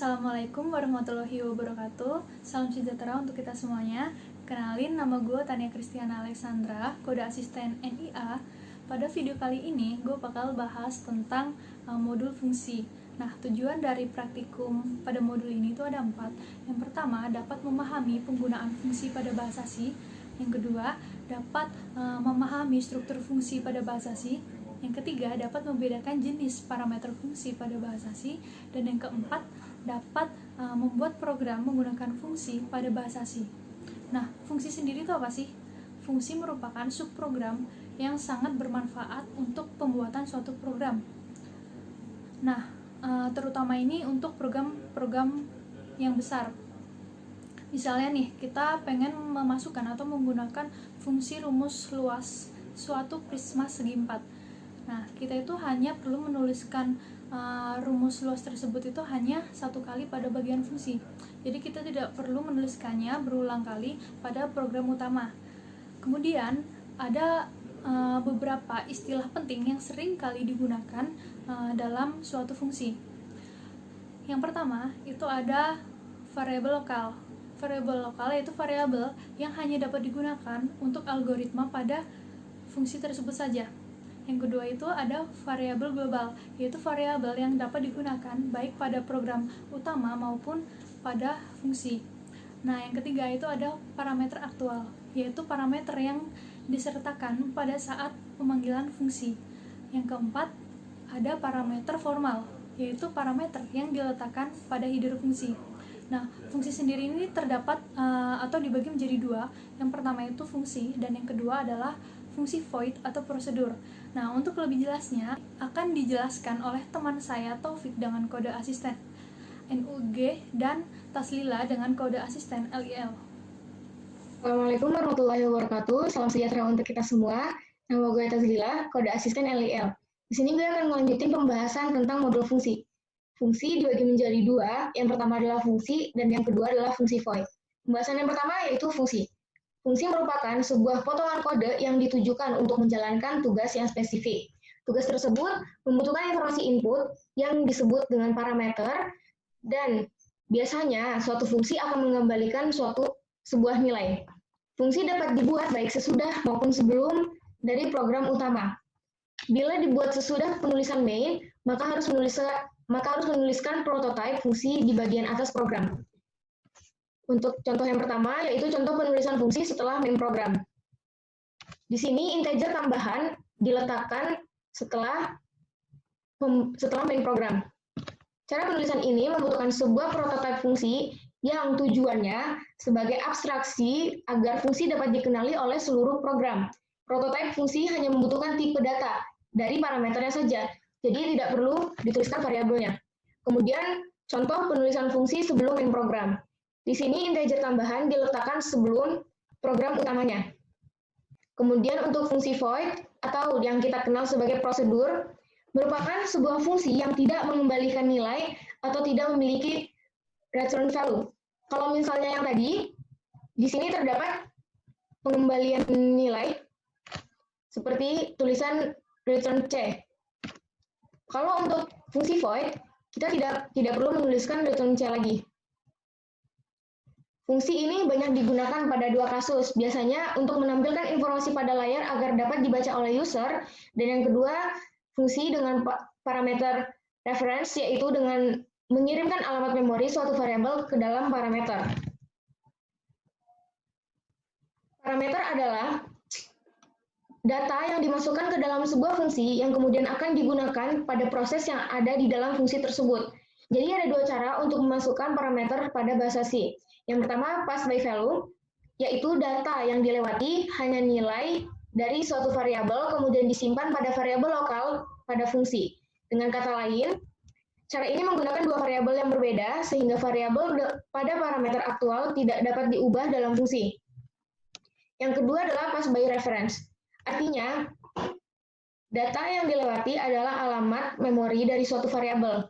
Assalamualaikum warahmatullahi wabarakatuh. Salam sejahtera untuk kita semuanya. Kenalin, nama gue Tania Kristiana Alexandra, kode asisten NIA. Pada video kali ini, gue bakal bahas tentang modul fungsi. Nah, tujuan dari praktikum pada modul ini itu ada 4. Yang pertama, dapat memahami penggunaan fungsi pada bahasa C. Yang kedua, dapat memahami struktur fungsi pada bahasa C. Yang ketiga, dapat membedakan jenis parameter fungsi pada bahasa C. Dan yang keempat, dapat membuat program menggunakan fungsi pada bahasa C. Nah, fungsi sendiri itu apa sih? Fungsi merupakan subprogram yang sangat bermanfaat untuk pembuatan suatu program. Nah, terutama ini untuk program-program yang besar. Misalnya nih, kita pengen memasukkan atau menggunakan fungsi rumus luas suatu prisma segi 4. Nah, kita itu hanya perlu menuliskan rumus luas tersebut itu hanya satu kali pada bagian fungsi. Jadi kita tidak perlu menuliskannya berulang kali pada program utama. Kemudian ada beberapa istilah penting yang sering kali digunakan dalam suatu fungsi. Yang pertama itu ada variabel lokal. Variabel lokal yaitu variabel yang hanya dapat digunakan untuk algoritma pada fungsi tersebut saja. Yang kedua itu ada variabel global, yaitu variabel yang dapat digunakan baik pada program utama maupun pada fungsi. Nah, yang ketiga itu ada parameter aktual, yaitu parameter yang disertakan pada saat pemanggilan fungsi. Yang keempat ada parameter formal, yaitu parameter yang diletakkan pada header fungsi. Nah, fungsi sendiri ini terdapat atau dibagi menjadi 2. Yang pertama itu fungsi, dan yang kedua adalah fungsi void atau prosedur. Nah, untuk lebih jelasnya akan dijelaskan oleh teman saya Taufik dengan kode asisten NUG dan Taslila dengan kode asisten LIL. Assalamualaikum warahmatullahi wabarakatuh. Salam sejahtera untuk kita semua. Nama gue Taslila, kode asisten LIL. Di sini gue akan melanjutin pembahasan tentang modul fungsi. Fungsi dibagi menjadi 2. Yang pertama adalah fungsi dan yang kedua adalah fungsi void. Pembahasan yang pertama yaitu fungsi. Fungsi merupakan sebuah potongan kode yang ditujukan untuk menjalankan tugas yang spesifik. Tugas tersebut membutuhkan informasi input yang disebut dengan parameter, dan biasanya suatu fungsi akan mengembalikan sebuah nilai. Fungsi dapat dibuat baik sesudah maupun sebelum dari program utama. Bila dibuat sesudah penulisan main, maka harus menuliskan prototipe fungsi di bagian atas program. Untuk contoh yang pertama, yaitu contoh penulisan fungsi setelah main program. Di sini integer tambahan diletakkan setelah main program. Cara penulisan ini membutuhkan sebuah prototipe fungsi yang tujuannya sebagai abstraksi agar fungsi dapat dikenali oleh seluruh program. Prototipe fungsi hanya membutuhkan tipe data dari parameternya saja, jadi tidak perlu dituliskan variabelnya. Kemudian, contoh penulisan fungsi sebelum main program. Di sini integer tambahan diletakkan sebelum program utamanya. Kemudian untuk fungsi void atau yang kita kenal sebagai prosedur merupakan sebuah fungsi yang tidak mengembalikan nilai atau tidak memiliki return value. Kalau misalnya yang tadi, di sini terdapat pengembalian nilai seperti tulisan return C. Kalau untuk fungsi void, kita tidak perlu menuliskan return C lagi. Fungsi ini banyak digunakan pada 2 kasus, biasanya untuk menampilkan informasi pada layar agar dapat dibaca oleh user, dan yang kedua, fungsi dengan parameter reference, yaitu dengan mengirimkan alamat memori suatu variabel ke dalam parameter. Parameter adalah data yang dimasukkan ke dalam sebuah fungsi yang kemudian akan digunakan pada proses yang ada di dalam fungsi tersebut. Jadi ada 2 cara untuk memasukkan parameter pada bahasa C. Yang pertama, pass by value, yaitu data yang dilewati hanya nilai dari suatu variabel kemudian disimpan pada variabel lokal pada fungsi. Dengan kata lain, cara ini menggunakan 2 variabel yang berbeda sehingga variabel pada parameter aktual tidak dapat diubah dalam fungsi. Yang kedua adalah pass by reference. Artinya, data yang dilewati adalah alamat memori dari suatu variabel,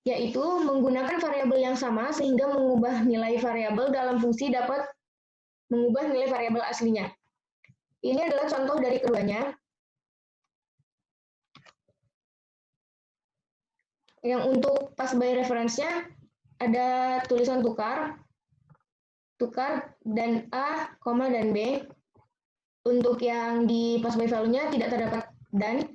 yaitu menggunakan variabel yang sama sehingga mengubah nilai variabel dalam fungsi dapat mengubah nilai variabel aslinya. Ini adalah contoh dari keduanya. Yang untuk pass by reference-nya ada tulisan tukar dan A, dan B. Untuk yang di pass by value-nya tidak terdapat dan.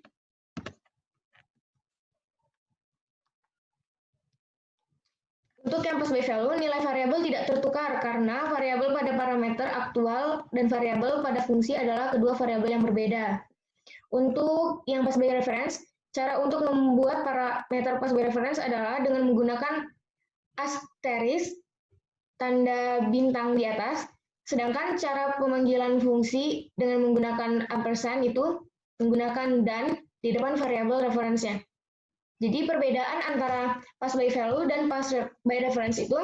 Untuk yang pass by value, nilai variabel tidak tertukar karena variabel pada parameter aktual dan variabel pada fungsi adalah kedua variabel yang berbeda. Untuk yang pass by reference, cara untuk membuat parameter pass by reference adalah dengan menggunakan asterisk tanda bintang di atas, sedangkan cara pemanggilan fungsi dengan menggunakan ampersand itu menggunakan dan di depan variabel referensinya. Jadi perbedaan antara pass by value dan pass by reference itu,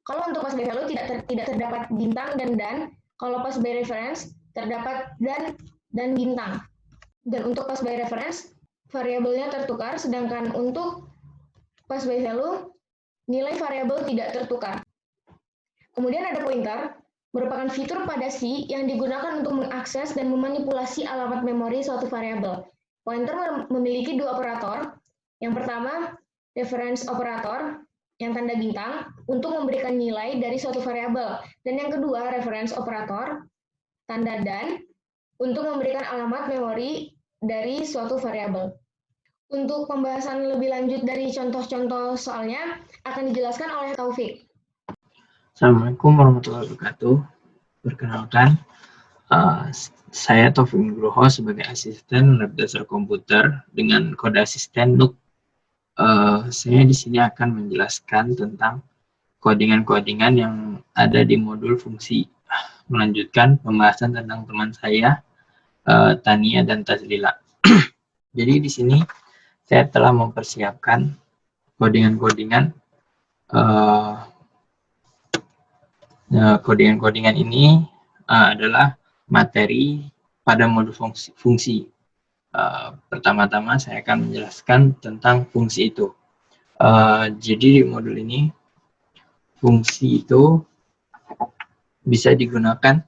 kalau untuk pass by value tidak terdapat bintang dan, kalau pass by reference terdapat dan bintang. Dan untuk pass by reference, variabelnya tertukar, sedangkan untuk pass by value, nilai variabel tidak tertukar. Kemudian ada pointer, merupakan fitur pada C yang digunakan untuk mengakses dan memanipulasi alamat memori suatu variabel. Pointer memiliki dua operator. Yang pertama, reference operator yang tanda bintang untuk memberikan nilai dari suatu variabel. Dan yang kedua, reference operator tanda dan untuk memberikan alamat memori dari suatu variabel. Untuk pembahasan lebih lanjut dari contoh-contoh soalnya akan dijelaskan oleh Taufik. Assalamualaikum warahmatullahi wabarakatuh. Perkenalkan, saya Taufik Nugroho sebagai asisten lab dasar komputer dengan kode asisten NUK. Saya di sini akan menjelaskan tentang codingan-codingan yang ada di modul fungsi. Melanjutkan pembahasan tentang teman saya, Tania dan Tazlila. Jadi di sini saya telah mempersiapkan codingan-codingan. Codingan-codingan ini adalah materi pada modul fungsi. Pertama-tama saya akan menjelaskan tentang fungsi itu. Jadi di modul ini fungsi itu bisa digunakan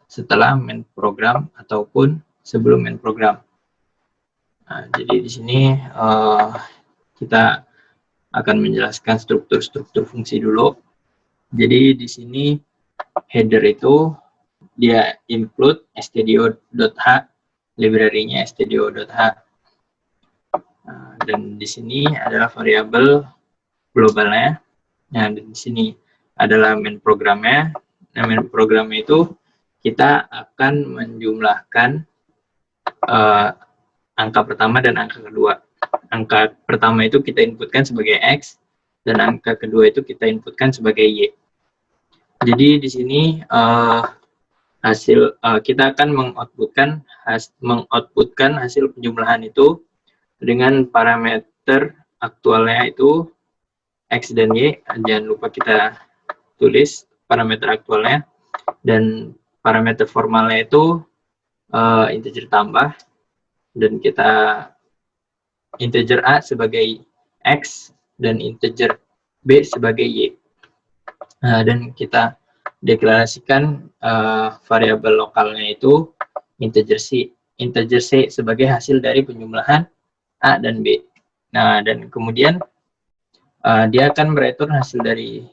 setelah main program ataupun sebelum main program. Jadi di sini kita akan menjelaskan struktur-struktur fungsi dulu. Jadi di sini header itu dia include stdio.h, library-nya stdio.h. Dan di sini adalah variabel globalnya. Nah, di sini adalah main programnya. Nah, main programnya itu kita akan menjumlahkan angka pertama dan angka kedua. Angka pertama itu kita inputkan sebagai X, dan angka kedua itu kita inputkan sebagai Y. Jadi di sini kita akan mengoutputkan hasil penjumlahan itu dengan parameter aktualnya itu X dan Y. Jangan lupa kita tulis parameter aktualnya, dan parameter formalnya itu integer tambah, dan kita integer A sebagai X dan integer B sebagai Y. Dan kita deklarasikan variabel lokalnya itu integer C sebagai hasil dari penjumlahan A dan B. Nah, dan kemudian dia akan mereturn hasil dari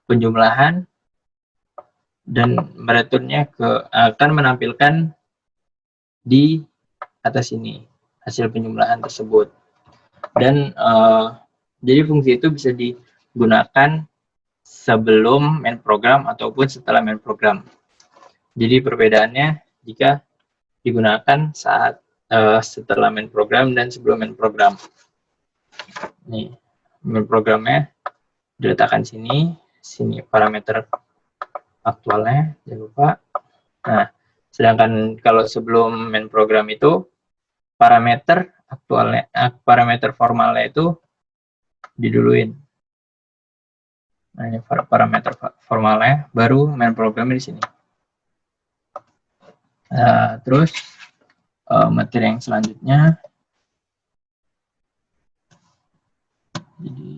penjumlahan, dan mereturnnya akan menampilkan di atas ini hasil penjumlahan tersebut. Dan jadi fungsi itu bisa digunakan sebelum main program ataupun setelah main program. Jadi perbedaannya jika digunakan saat setelah main program dan sebelum main program. Nih, main programnya diletakkan sini parameter aktualnya, jangan lupa. Nah, sedangkan kalau sebelum main program itu parameter aktualnya, parameter formalnya itu diduluin. Nah, ini parameter formalnya, baru main programnya di sini. Terus materi yang selanjutnya, jadi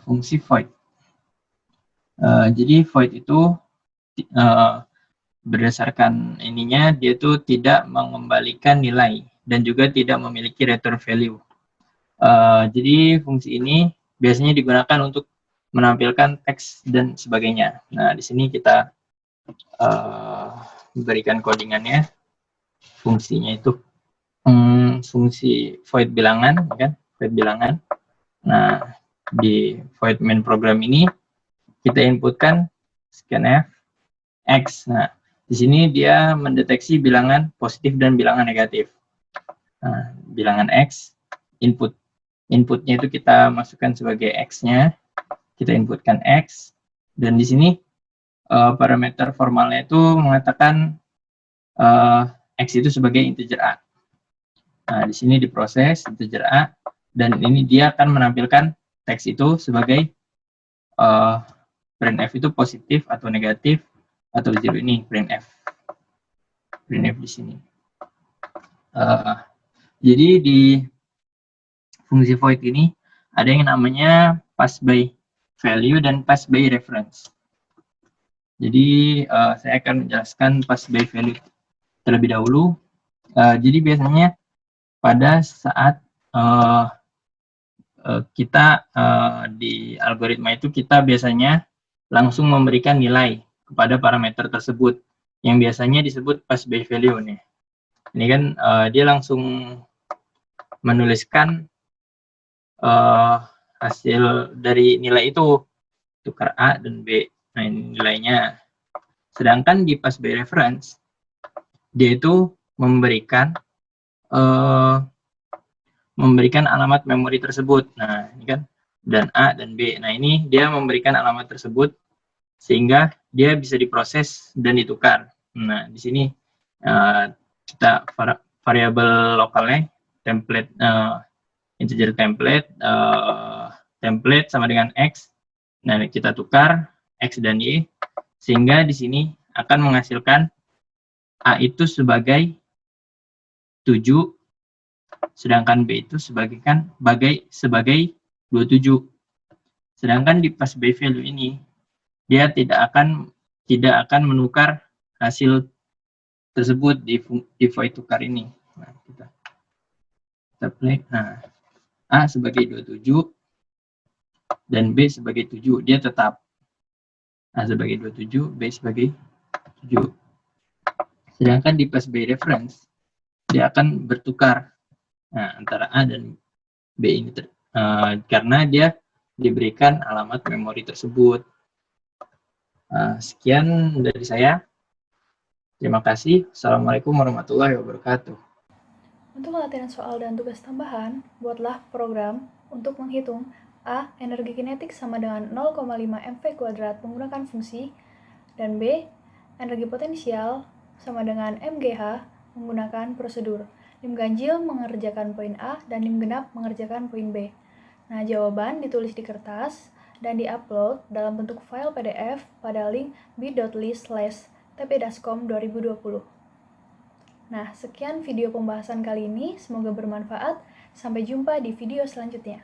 fungsi void. Jadi void itu berdasarkan ininya dia tuh tidak mengembalikan nilai dan juga tidak memiliki return value. Jadi fungsi ini biasanya digunakan untuk menampilkan teks dan sebagainya. Nah, di sini kita berikan codingannya. Fungsinya itu fungsi void bilangan, kan? Void bilangan. Nah, di void main program ini kita inputkan scanf x. Nah, di sini dia mendeteksi bilangan positif dan bilangan negatif. Nah, bilangan x, inputnya itu kita masukkan sebagai x-nya, kita inputkan x, dan di sini parameter formalnya itu mengatakan x itu sebagai integer a. Nah, di sini diproses integer a, dan ini dia akan menampilkan teks itu sebagai printf itu positif atau negatif atau zero. Ini printf di sini. Jadi di fungsi void ini ada yang namanya pass by value dan pass by reference. Jadi saya akan menjelaskan pass by value terlebih dahulu. Jadi biasanya pada saat kita di algoritma itu kita biasanya langsung memberikan nilai kepada parameter tersebut yang biasanya disebut pass by value nih. Ini kan dia langsung menuliskan hasil dari nilai itu, tukar A dan B. Nah, ini nilainya. Sedangkan di pass by reference dia itu memberikan alamat memori tersebut. Nah, ini kan dan A dan B. Nah, ini dia memberikan alamat tersebut sehingga dia bisa diproses dan ditukar. Nah, di sini kita variabel lokalnya template integer template template sama dengan x. Nah, kita tukar x dan y sehingga di sini akan menghasilkan A itu sebagai 7, sedangkan B itu sebagai 27. Sedangkan di pass by value ini dia tidak akan menukar hasil tersebut di void tukar ini. Nah, kita play. Nah, A sebagai 27 dan B sebagai 7, dia tetap A sebagai 27, B sebagai 7. Sedangkan di pass by reference dia akan bertukar antara A dan B ini karena dia diberikan alamat memori tersebut. Sekian dari saya. Terima kasih. Assalamualaikum warahmatullahi wabarakatuh. Untuk latihan soal dan tugas tambahan, buatlah program untuk menghitung A. Energi kinetik sama dengan 0,5 mv² menggunakan fungsi, dan B. Energi potensial sama dengan mgh menggunakan prosedur. Lim ganjil mengerjakan poin A dan lim genap mengerjakan poin B. Nah, jawaban ditulis di kertas dan diupload dalam bentuk file PDF pada link bit.ly/tpdaskom2020. Nah, sekian video pembahasan kali ini. Semoga bermanfaat. Sampai jumpa di video selanjutnya.